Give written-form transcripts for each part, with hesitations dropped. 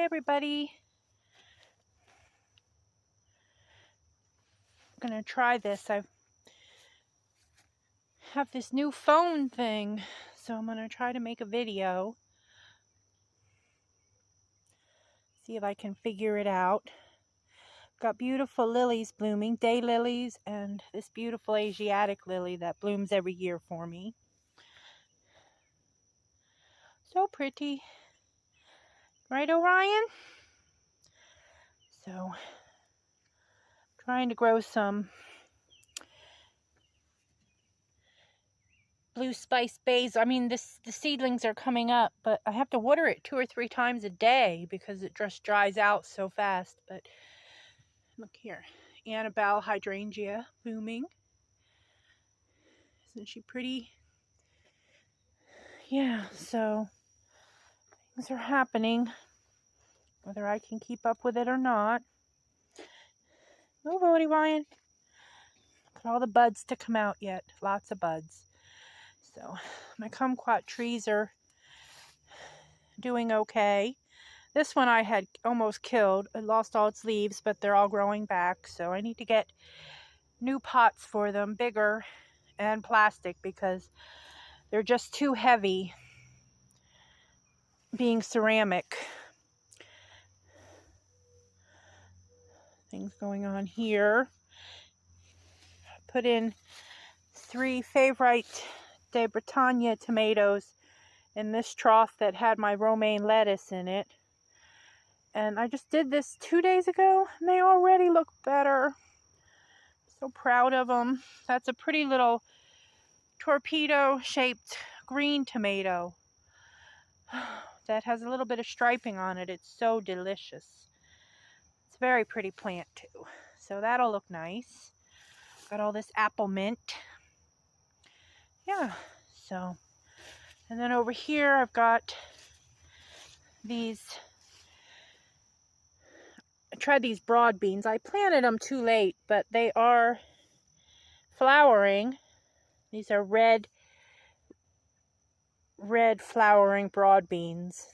Hi everybody. I'm gonna try this. I have this new phone thing, so I'm gonna try to make a video. See if I can figure it out. Got beautiful lilies blooming, daylilies, and this beautiful Asiatic lily that blooms every year for me. So pretty. Right, Orion? So, trying to grow some blue spice basil. I mean, the seedlings are coming up, but I have to water it 2 or 3 times a day because it just dries out so fast. But look here, Annabelle hydrangea blooming. Isn't she pretty? Yeah, so things are happening, whether I can keep up with it or not. Oh, Bodie Ryan. Look at all the buds to come out yet. Lots of buds. So my kumquat trees are doing okay. This one I had almost killed. It lost all its leaves, but they're all growing back. So I need to get new pots for them, bigger and plastic, because they're just too heavy being ceramic. Things going on here. Put in 3 favorite de Bretagne tomatoes in this trough that had my romaine lettuce in it. And I just did this 2 days ago, and they already look better. So proud of them. That's a pretty little torpedo-shaped green tomato that has a little bit of striping on it. It's so delicious. It's a very pretty plant too. So that'll look nice. Got all this apple mint. Yeah, so. And then over here I've got these. I tried these broad beans. I planted them too late, but they are flowering. These are red flowering broad beans.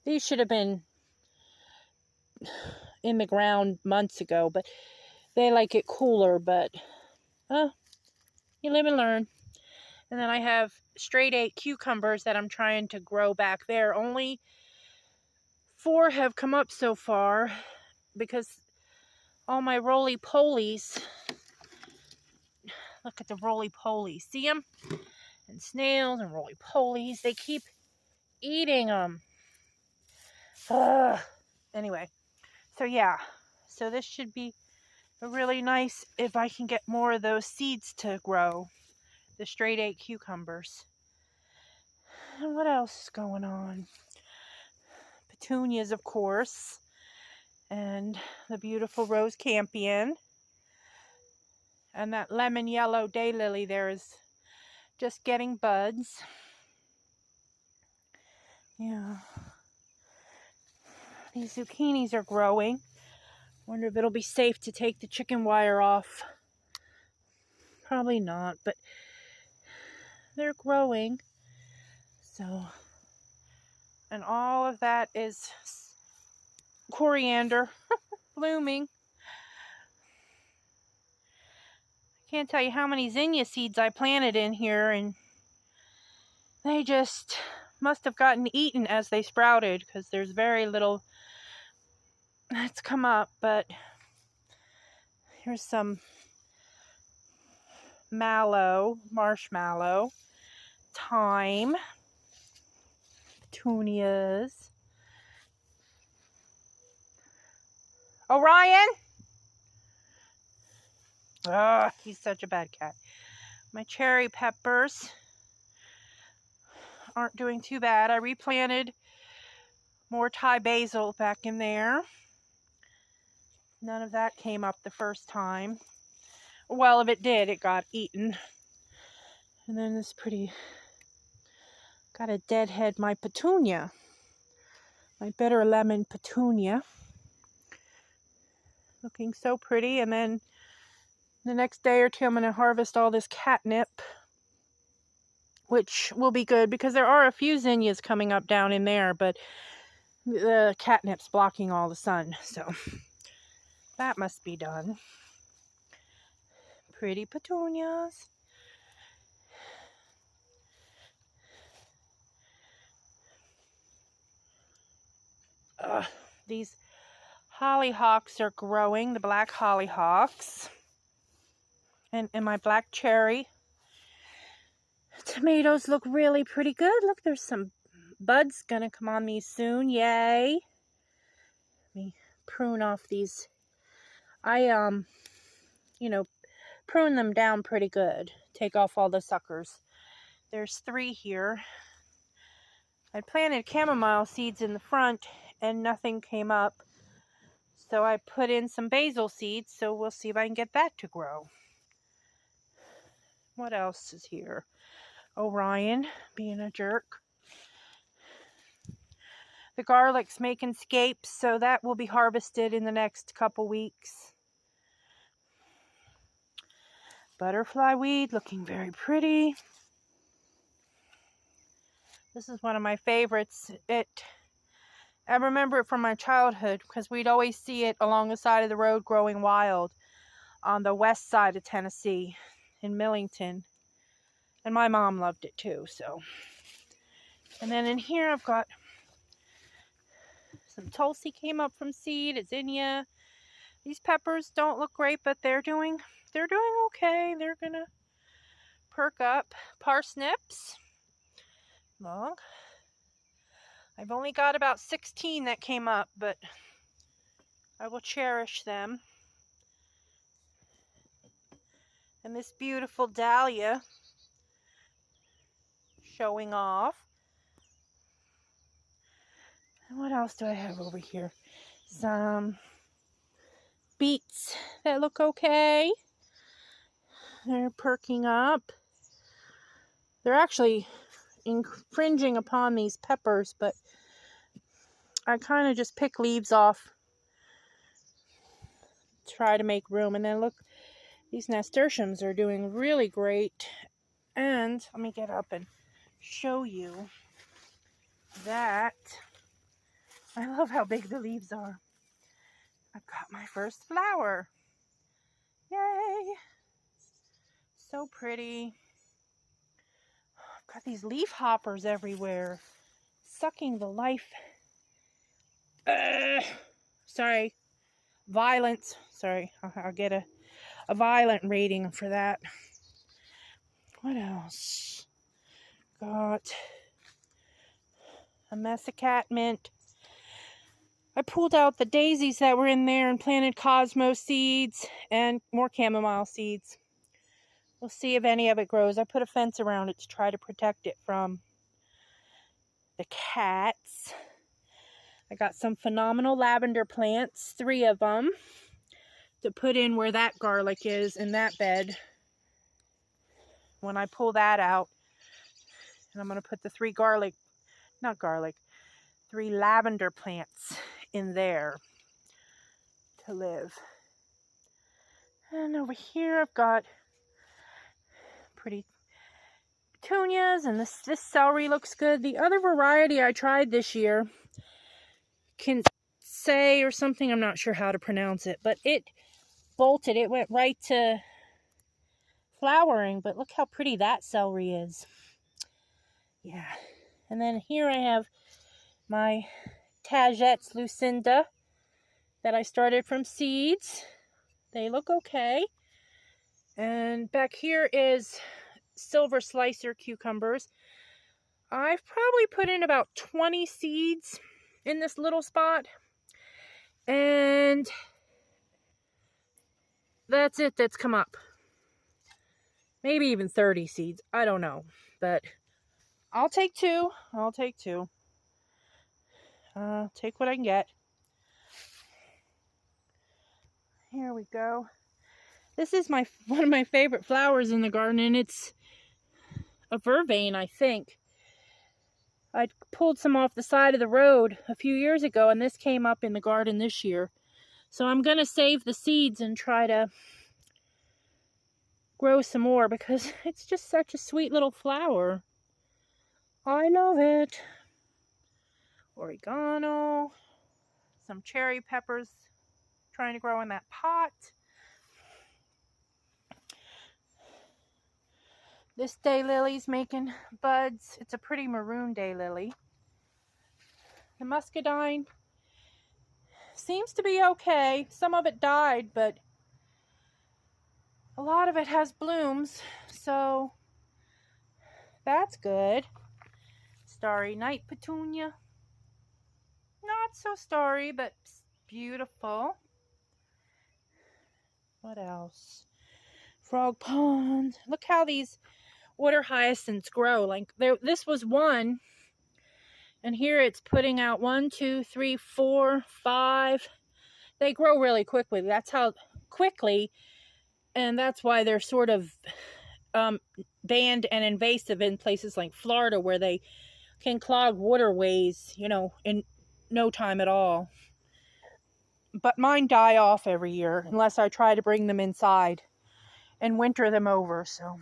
These should have been in the ground months ago, but they like it cooler, but you live and learn. And then I have straight 8 cucumbers that I'm trying to grow back there. Only 4 have come up so far because all my roly-polies, look at the roly-polies, see them? And snails and roly-polies, they keep eating them. Anyway, so yeah, so this should be really nice if I can get more of those seeds to grow, the straight 8 cucumbers. And what else is going on? Petunias, of course, and the beautiful rose campion, and that lemon yellow daylily there is just getting buds. Yeah, these zucchinis are growing. Wonder if it'll be safe to take the chicken wire off. Probably not, but they're growing. So, and all of that is coriander blooming. Can't tell you how many zinnia seeds I planted in here, and they just must have gotten eaten as they sprouted, because there's very little that's come up. But here's some mallow, marshmallow, thyme, petunias. Orion? He's such a bad cat. My cherry peppers aren't doing too bad. I replanted more Thai basil back in there. None of that came up the first time. Well, if it did, it got eaten. And then this pretty, got a deadhead, my petunia. My bitter lemon petunia. Looking so pretty. And then the next day or 2, I'm going to harvest all this catnip, which will be good because there are a few zinnias coming up down in there, but The catnip's blocking all the sun, so that must be done. Pretty petunias. These hollyhocks are growing, the black hollyhocks. And my black cherry tomatoes look really pretty good. Look, there's some buds gonna come on these soon. Yay. Let me prune off these. I prune them down pretty good. Take off all the suckers. There's 3 here. I planted chamomile seeds in the front and nothing came up. So I put in some basil seeds, so we'll see if I can get that to grow. What else is here? Orion being a jerk. The garlic's making scapes, so that will be harvested in the next couple weeks. Butterfly weed looking very pretty. This is one of my favorites. I remember it from my childhood because we'd always see it along the side of the road growing wild on the west side of Tennessee in Millington. And my mom loved it too, so. And then in here I've got some Tulsi came up from seed, zinnia. These peppers don't look great, but they're doing okay. They're gonna perk up. Parsnips. Look. I've only got about 16 that came up, but I will cherish them. And this beautiful dahlia showing off. And what else do I have over here? Some beets that look okay. They're perking up. They're actually infringing upon these peppers, but I kind of just pick leaves off. Try to make room. And then look, these nasturtiums are doing really great. And let me get up and show you that. I love how big the leaves are. I've got my first flower. Yay! So pretty. I've got these leaf hoppers everywhere, sucking the life. Sorry. Violence. Sorry, I'll get a violent rating for that. What else? Got a Messicat mint. I pulled out the daisies that were in there and planted cosmos seeds and more chamomile seeds. We'll see if any of it grows. I put a fence around it to try to protect it from the cats. I got some phenomenal lavender plants, 3 of them, to put in where that garlic is in that bed. When I pull that out, and I'm going to put the 3 3 lavender plants in there to live. And over here I've got pretty petunias, and this celery looks good. The other variety I tried this year, Kinsey or something, I'm not sure how to pronounce it, but it bolted. It went right to flowering, but look how pretty that celery is. Yeah. And then here I have my Tagettes Lucinda that I started from seeds. They look okay. And back here is silver slicer cucumbers. I've probably put in about 20 seeds in this little spot. And that's it that's come up. Maybe even 30 seeds. I don't know. But I'll take 2. I'll take 2. Take what I can get. Here we go. This is one of my favorite flowers in the garden, and it's a vervain, I think. I pulled some off the side of the road a few years ago, and this came up in the garden this year. So I'm going to save the seeds and try to grow some more because it's just such a sweet little flower. I love it. oregano, some cherry peppers trying to grow in that pot. This daylily's making buds. It's a pretty maroon daylily. The muscadine seems to be okay. Some of it died, but a lot of it has blooms, so that's good. Starry night petunia. Not so starry, but beautiful. What else? Frog pond. Look how these water hyacinths grow. Like this was one, and here it's putting out 1, 2, 3, 4, 5. They grow really quickly. That's how quickly, and that's why they're sort of banned and invasive in places like Florida, where they can clog waterways, you know, in no time at all. But mine die off every year unless I try to bring them inside and winter them over. So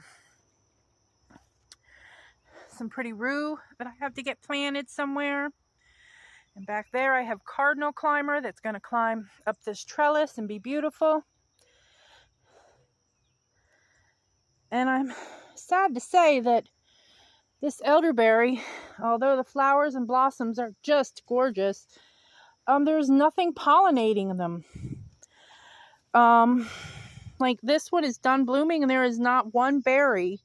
some pretty rue that I have to get planted somewhere. And back there I have cardinal climber that's going to climb up this trellis and be beautiful. And I'm sad to say that this elderberry, although the flowers and blossoms are just gorgeous, there's nothing pollinating them. Like this one is done blooming and there is not one berry.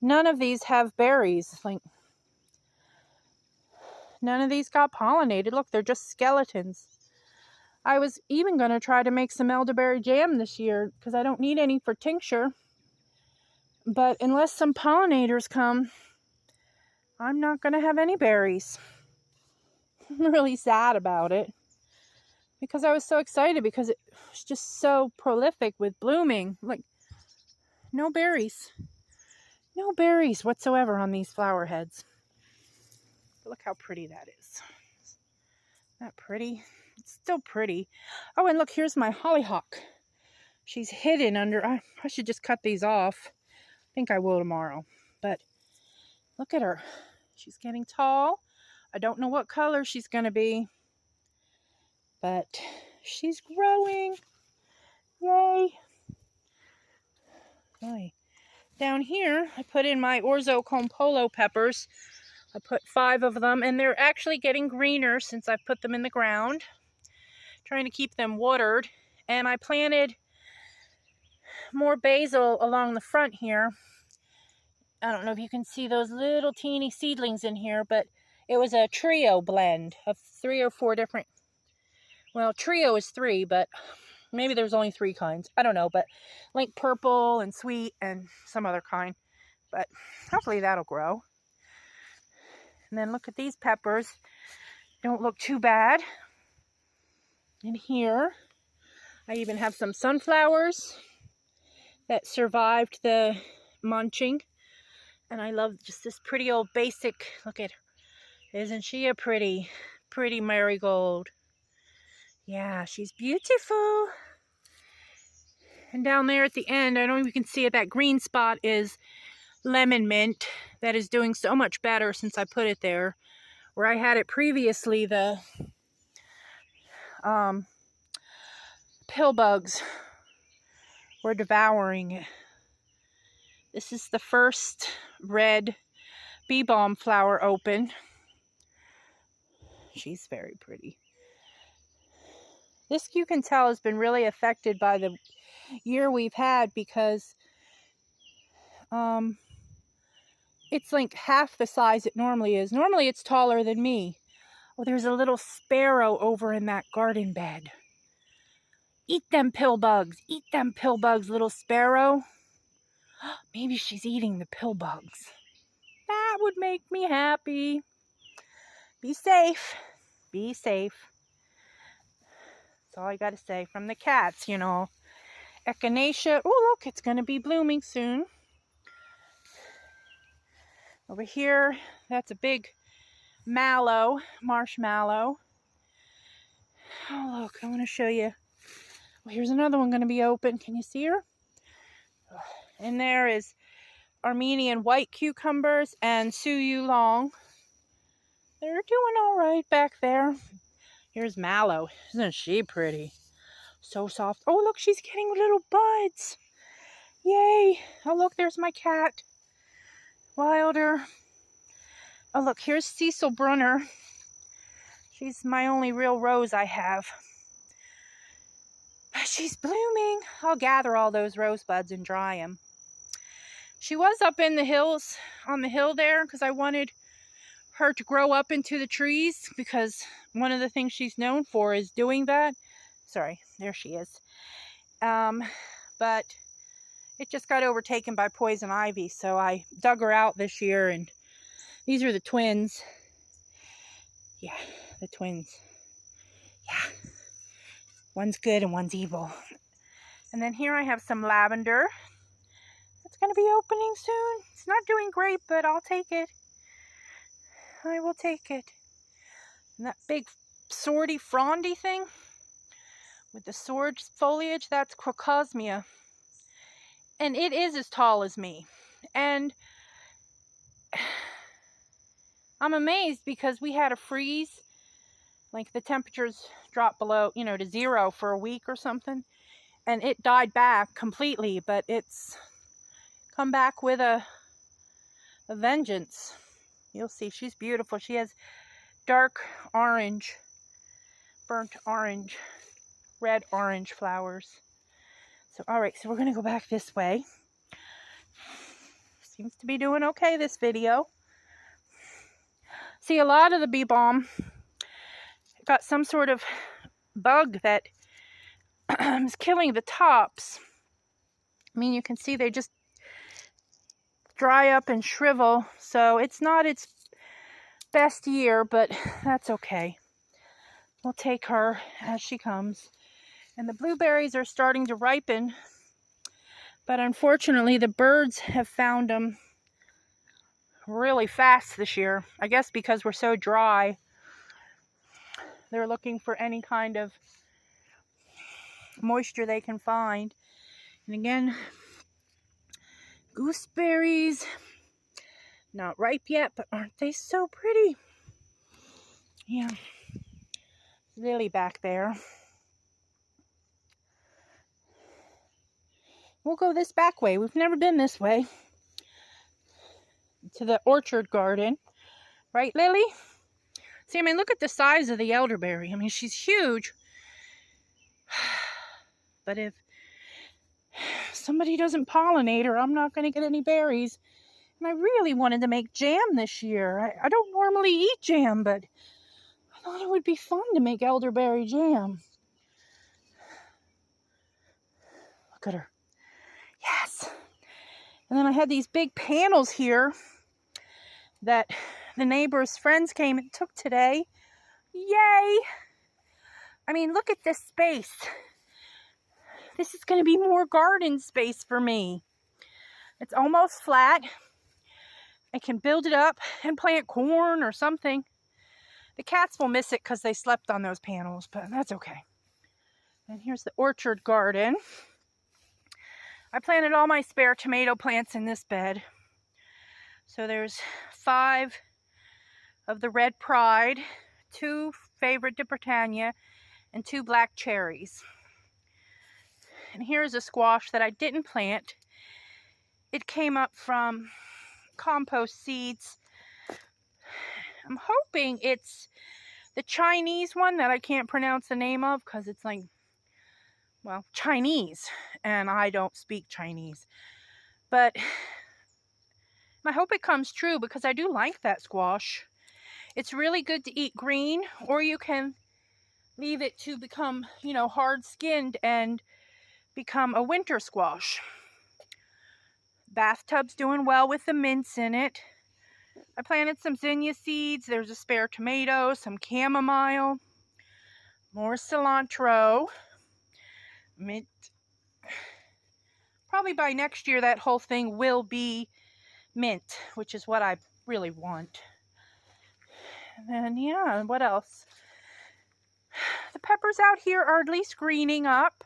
None of these have berries. Like none of these got pollinated. Look, they're just skeletons. I was even going to try to make some elderberry jam this year because I don't need any for tincture. But unless some pollinators come, I'm not going to have any berries. I'm really sad about it because I was so excited because it was just so prolific with blooming. Like, no berries. No berries whatsoever on these flower heads. But look how pretty that is. Isn't that pretty? It's still pretty. Oh, and look, here's my hollyhock. She's hidden under... I should just cut these off. I think I will tomorrow. But look at her. She's getting tall. I don't know what color she's going to be. But she's growing. Yay. Okay. Down here, I put in my orzo compolo peppers. I put 5 of them, and they're actually getting greener since I've put them in the ground. Trying to keep them watered. And I planted more basil along the front here. I don't know if you can see those little teeny seedlings in here, but it was a trio blend of 3 or 4 different. Well, trio is 3, but maybe there's only 3 kinds. I don't know, but like purple and sweet and some other kind. But hopefully that'll grow. And then look at these peppers. Don't look too bad. And here, I even have some sunflowers that survived the munching. And I love just this pretty old basic, look at her. Isn't she a pretty marigold? Yeah, she's beautiful. And down there at the end, I don't know if you can see it, that green spot is lemon mint. That is doing so much better since I put it there. Where I had it previously, the pill bugs were devouring it. This is the first red bee balm flower open. She's very pretty. This, you can tell, has been really affected by the year we've had because it's like half the size it normally is. Normally it's taller than me. Oh, there's a little sparrow over in that garden bed. Eat them pill bugs. Eat them pill bugs, little sparrow. Maybe she's eating the pill bugs. That would make me happy. Be safe. Be safe. That's all I got to say from the cats, you know. Echinacea. Oh, look, it's going to be blooming soon. Over here, that's a big mallow, marshmallow. Oh, look, I want to show you. Well, here's another one going to be open. Can you see her? And there is Armenian white cucumbers and Suyu long. They're doing all right back there. Here's Mallow. Isn't she pretty? So soft. Oh, look, she's getting little buds. Yay. Oh, look, there's my cat. Wilder. Oh, look, here's Cecil Brunner. She's my only real rose I have. But she's blooming. I'll gather all those rosebuds and dry them. She was up in the hills, on the hill there, because I wanted her to grow up into the trees, because one of the things she's known for is doing that. Sorry, there she is. But it just got overtaken by poison ivy, so I dug her out this year, and these are the twins. Yeah, the twins. Yeah. One's good and one's evil. And then here I have some lavender. It's going to be opening soon. It's not doing great, but I'll take it. I will take it. And that big swordy frondy thing with the sword foliage, that's crocosmia. And it is as tall as me. And I'm amazed because we had a freeze. Like the temperatures dropped below, to 0 for a week or something. And it died back completely, but it's come back with a vengeance. You'll see, she's beautiful. She has dark orange, burnt orange, red orange flowers. So, all right, so we're going to go back this way. Seems to be doing okay, this video. See, a lot of the bee balm got some sort of bug that is killing the tops. I mean, you can see they just dry up and shrivel. So it's not its best year, but that's okay. We'll take her as she comes. And the blueberries are starting to ripen. But unfortunately, the birds have found them really fast this year. I guess because we're so dry. They're looking for any kind of moisture they can find. And again, gooseberries, not ripe yet, but aren't they so pretty? Yeah, lily back there. We'll go this back way. We've never been this way. To the orchard garden. Right, Lily? See, I mean, look at the size of the elderberry. I mean, she's huge. But if somebody doesn't pollinate her, I'm not going to get any berries. And I really wanted to make jam this year. I don't normally eat jam, but I thought it would be fun to make elderberry jam. Look at her. Yes. And then I had these big panels here that the neighbor's friends came and took today. Yay! I mean, look at this space. This is going to be more garden space for me. It's almost flat. I can build it up and plant corn or something. The cats will miss it because they slept on those panels, but that's okay. And here's the orchard garden. I planted all my spare tomato plants in this bed. So there's 5 of the Red Pride, 2 Favorite de Bretagne, and 2 black cherries. And here's a squash that I didn't plant. It came up from compost seeds. I'm hoping it's the Chinese one that I can't pronounce the name of because it's like, well, Chinese, and I don't speak Chinese. But I hope it comes true because I do like that squash. It's really good to eat green, or you can leave it to become, hard-skinned and become a winter squash. Bathtub's doing well with the mints in it. I planted some zinnia seeds. There's a spare tomato, some chamomile, more cilantro, mint. Probably by next year that whole thing will be mint, which is what I really want. And then, yeah, what else? The peppers out here are at least greening up.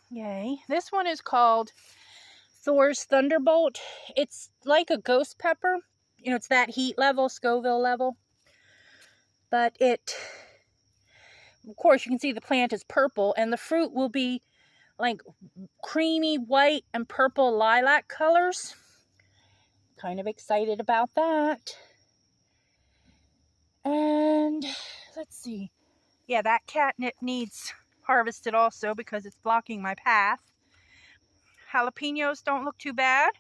Yay. This one is called Thor's Thunderbolt. It's like a ghost pepper. It's that heat level, Scoville level. But of course, you can see the plant is purple, and the fruit will be like creamy white and purple lilac colors. Kind of excited about that. And let's see. Yeah, that catnip needs harvested also because it's blocking my path. Jalapenos don't look too bad.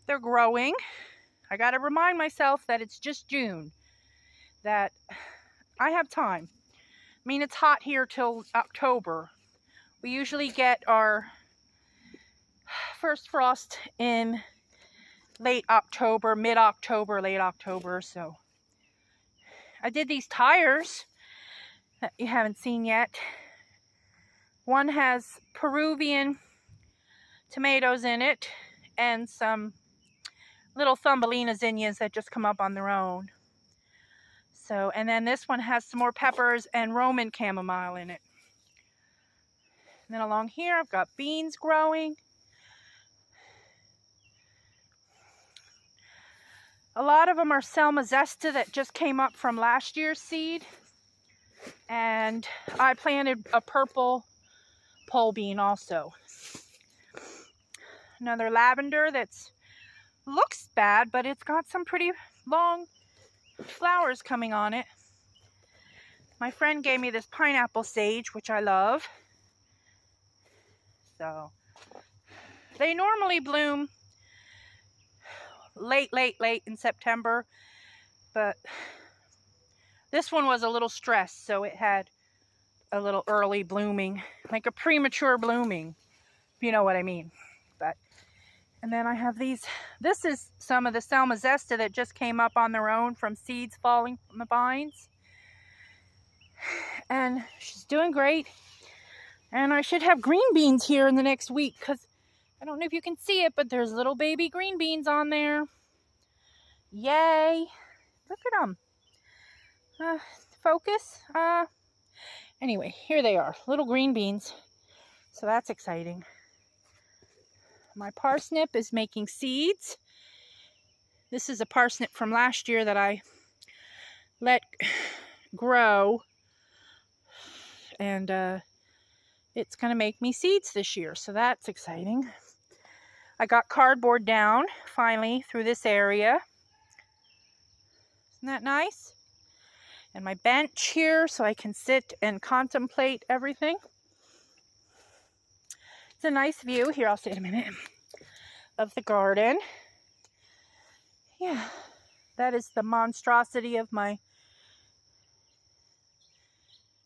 They're growing. I got to remind myself that it's just June, that I have time. I mean, it's hot here till October. We usually get our first frost in late October, mid-October, late October. So I did these tires that you haven't seen yet. One has Peruvian tomatoes in it and some little Thumbelina zinnias that just come up on their own. So, and then this one has some more peppers and Roman chamomile in it. And then along here I've got beans growing. A lot of them are Selma Zesta that just came up from last year's seed. And I planted a purple pole bean also. Another lavender that's looks bad, but it's got some pretty long flowers coming on it. My friend gave me this pineapple sage, which I love. So they normally bloom late in September, but this one was a little stressed, so it had a little early blooming, like a premature blooming, if you know what I mean. But and then I have these. This is some of the Selma Zesta that just came up on their own from seeds falling from the vines. And she's doing great. And I should have green beans here in the next week, because I don't know if you can see it, but there's little baby green beans on there. Yay. Look at them. Focus. Anyway, here they are. Little green beans. So that's exciting. My parsnip is making seeds. This is a parsnip from last year that I let grow. And it's going to make me seeds this year. So that's exciting. I got cardboard down finally through this area. Isn't that nice? And my bench here so I can sit and contemplate everything. It's a nice view. Here, I'll sit a minute. Of the garden. Yeah, that is the monstrosity of my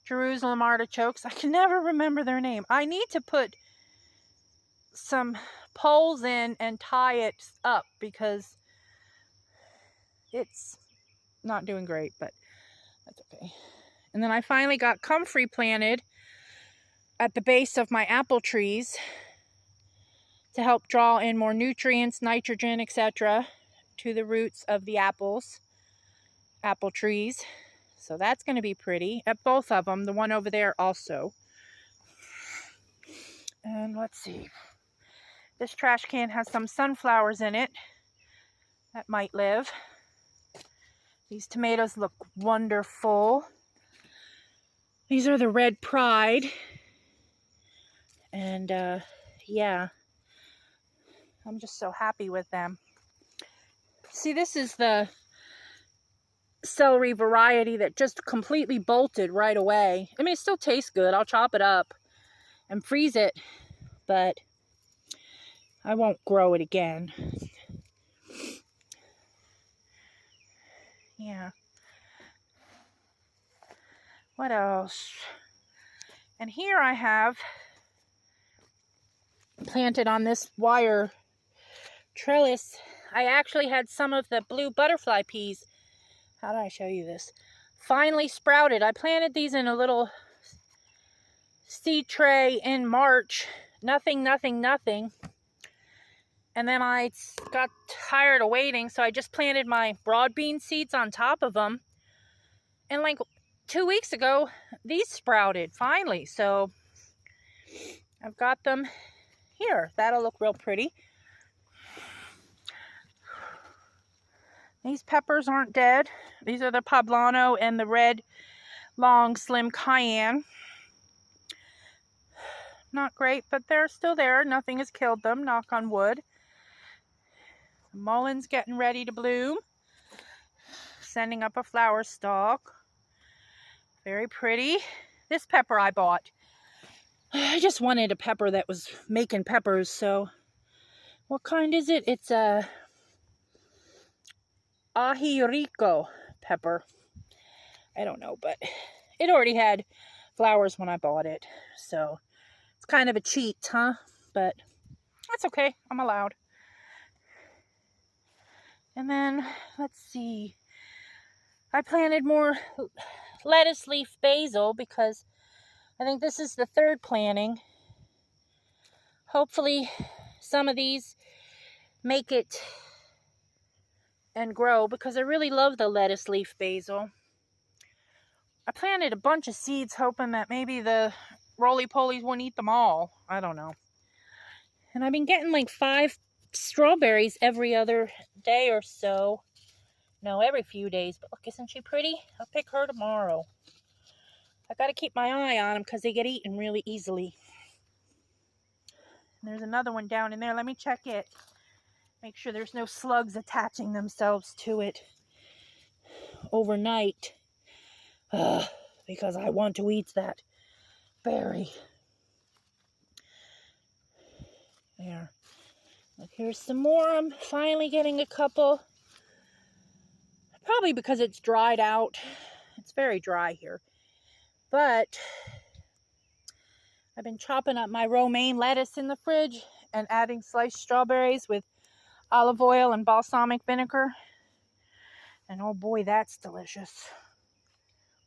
Jerusalem artichokes. I can never remember their name. I need to put some poles in and tie it up because it's not doing great, but that's okay. And then I finally got comfrey planted at the base of my apple trees to help draw in more nutrients, nitrogen, etc. to the roots of the apple trees. So that's going to be pretty at both of them. The one over there also. And let's see. This trash can has some sunflowers in it that might live. These tomatoes look wonderful. These are the Red Pride. And yeah, I'm just so happy with them. See, this is the celery variety that just completely bolted right away. I mean, it still tastes good. I'll chop it up and freeze it, but I won't grow it again. Yeah. What else? And here I have planted on this wire trellis. I actually had some of the blue butterfly peas. How do I show you this? Finally sprouted. I planted these in a little seed tray in March. Nothing. And then I got tired of waiting, so I just planted my broad bean seeds on top of them. And like 2 weeks ago, these sprouted finally. So I've got them here. That'll look real pretty. These peppers aren't dead. These are the poblano and the red long slim cayenne. Not great, but they're still there. Nothing has killed them, knock on wood. The mullein's getting ready to bloom. Sending up a flower stalk. Very pretty. This pepper I bought. I just wanted a pepper that was making peppers, so what kind is it? It's a ají rico pepper. I don't know, but it already had flowers when I bought it, so it's kind of a cheat, huh? But that's okay. I'm allowed. And then, let's see. I planted more lettuce leaf basil because I think this is the third planting. Hopefully, some of these make it and grow because I really love the lettuce leaf basil. I planted a bunch of seeds hoping that maybe the roly-polies won't eat them all. I don't know. And I've been getting like 5 strawberries every other day or so. No, every few days. But look, isn't she pretty? I'll pick her tomorrow. I got to keep my eye on them because they get eaten really easily. And there's another one down in there. Let me check it. Make sure there's no slugs attaching themselves to it overnight. Because I want to eat that berry. There. Look, here's some more. I'm finally getting a couple. Probably because it's dried out. It's very dry here. But I've been chopping up my romaine lettuce in the fridge and adding sliced strawberries with olive oil and balsamic vinegar. And oh boy, that's delicious.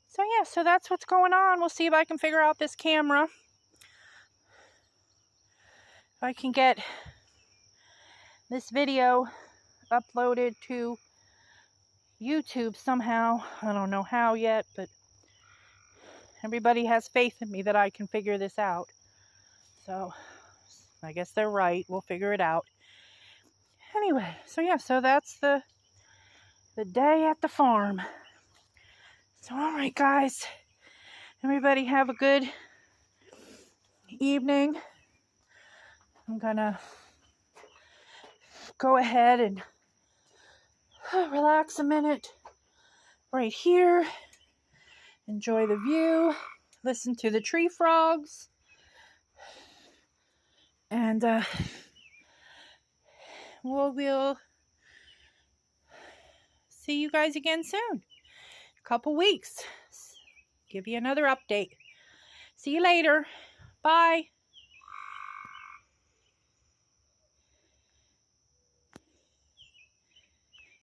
So yeah, so that's what's going on. We'll see if I can figure out this camera. If I can get this video uploaded to YouTube somehow. I don't know how yet, but everybody has faith in me that I can figure this out. So I guess they're right. We'll figure it out. Anyway, so yeah, so that's the day at the farm. So all right, guys. Everybody have a good evening. I'm gonna go ahead and relax a minute right here. Enjoy the view. Listen to the tree frogs. And we'll see you guys again soon. A couple weeks. Give you another update. See you later. Bye.